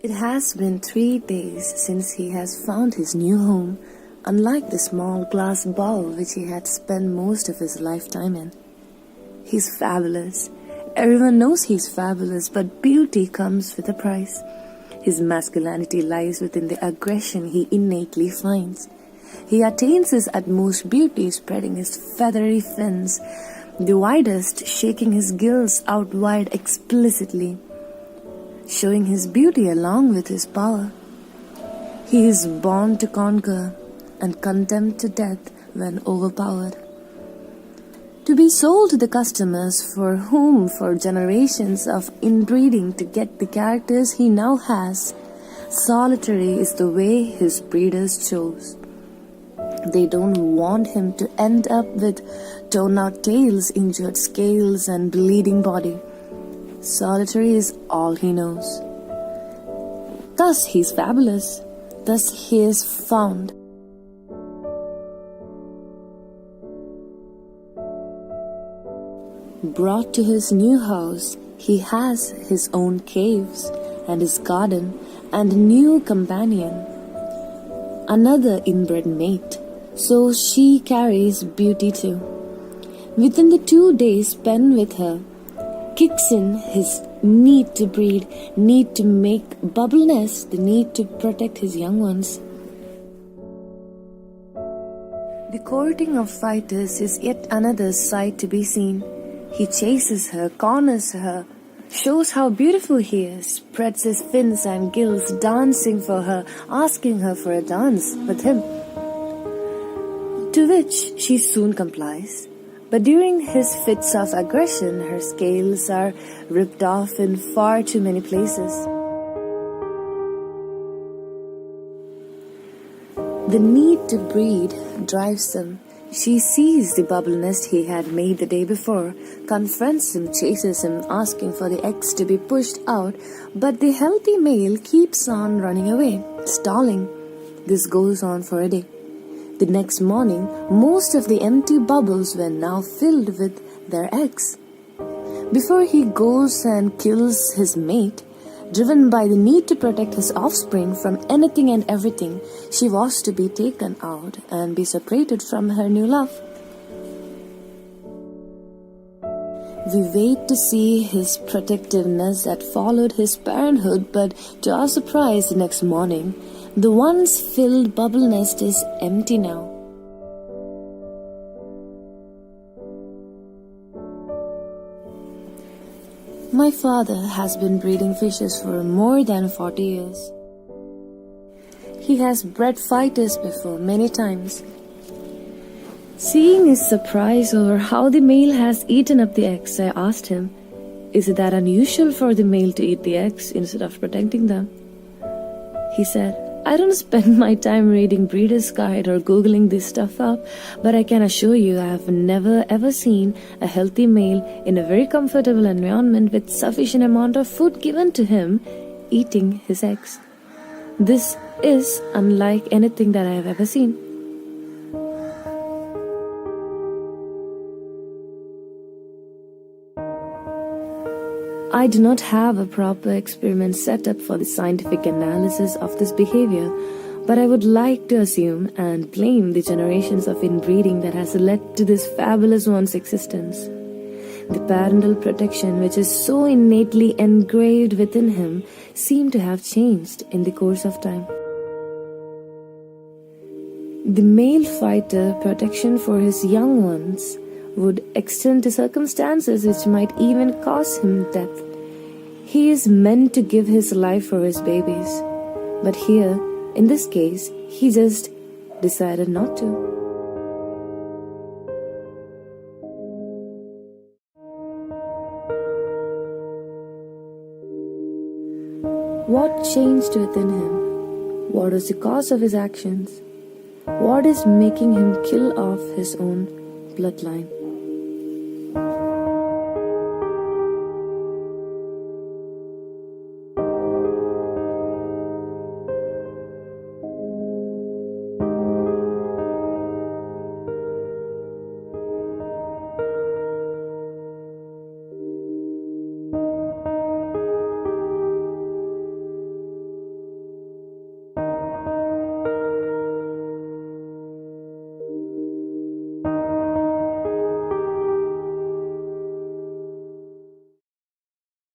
It has been 3 days since he has found his new home, unlike the small glass ball which he had spent most of his lifetime in. He's fabulous. Everyone knows he's fabulous, but beauty comes with a price. His masculinity lies within the aggression he innately finds. He attains his utmost beauty, spreading his feathery fins, the widest, shaking his gills out wide explicitly, showing his beauty along with his power. He is born to conquer and condemned to death when overpowered. To be sold to the customers for whom for generations of inbreeding to get the characters he now has, solitary is the way his breeders chose. They don't want him to end up with torn-out tails, injured scales, and bleeding body. Solitary is all he knows. Thus he is fabulous. Thus he is found. Brought to his new house, he has his own caves and his garden and a new companion, another inbred mate. So she carries beauty too. Within the 2 days spent with her, kicks in his need to breed, need to make bubble nests, the need to protect his young ones. The courting of fighters is yet another sight to be seen. He chases her, corners her, shows how beautiful he is, spreads his fins and gills, dancing for her, asking her for a dance with him, to which she soon complies. But during his fits of aggression, her scales are ripped off in far too many places. The need to breed drives him. She sees the bubble nest he had made the day before, confronts him, chases him, asking for the eggs to be pushed out, but the healthy male keeps on running away, stalling. This goes on for a day. The next morning, most of the empty bubbles were now filled with their eggs. Before he goes and kills his mate, driven by the need to protect his offspring from anything and everything, she was to be taken out and be separated from her new love. We wait to see his protectiveness that followed his parenthood, but to our surprise the next morning, the once filled bubble nest is empty now. My father has been breeding fishes for more than 40 years. He has bred fighters before many times. Seeing his surprise over how the male has eaten up the eggs, I asked him, "Is it that unusual for the male to eat the eggs instead of protecting them?" He said, "I don't spend my time reading Breeder's Guide or Googling this stuff up, but I can assure you I have never ever seen a healthy male in a very comfortable environment with sufficient amount of food given to him eating his eggs. This is unlike anything that I have ever seen." I do not have a proper experiment set up for the scientific analysis of this behavior, but I would like to assume and blame the generations of inbreeding that has led to this fabulous one's existence. The parental protection, which is so innately engraved within him, seemed to have changed in the course of time. The male fighter protection for his young ones would extend to circumstances which might even cause him death. He is meant to give his life for his babies, but here, in this case, he just decided not to. What changed within him? What was the cause of his actions? What is making him kill off his own bloodline?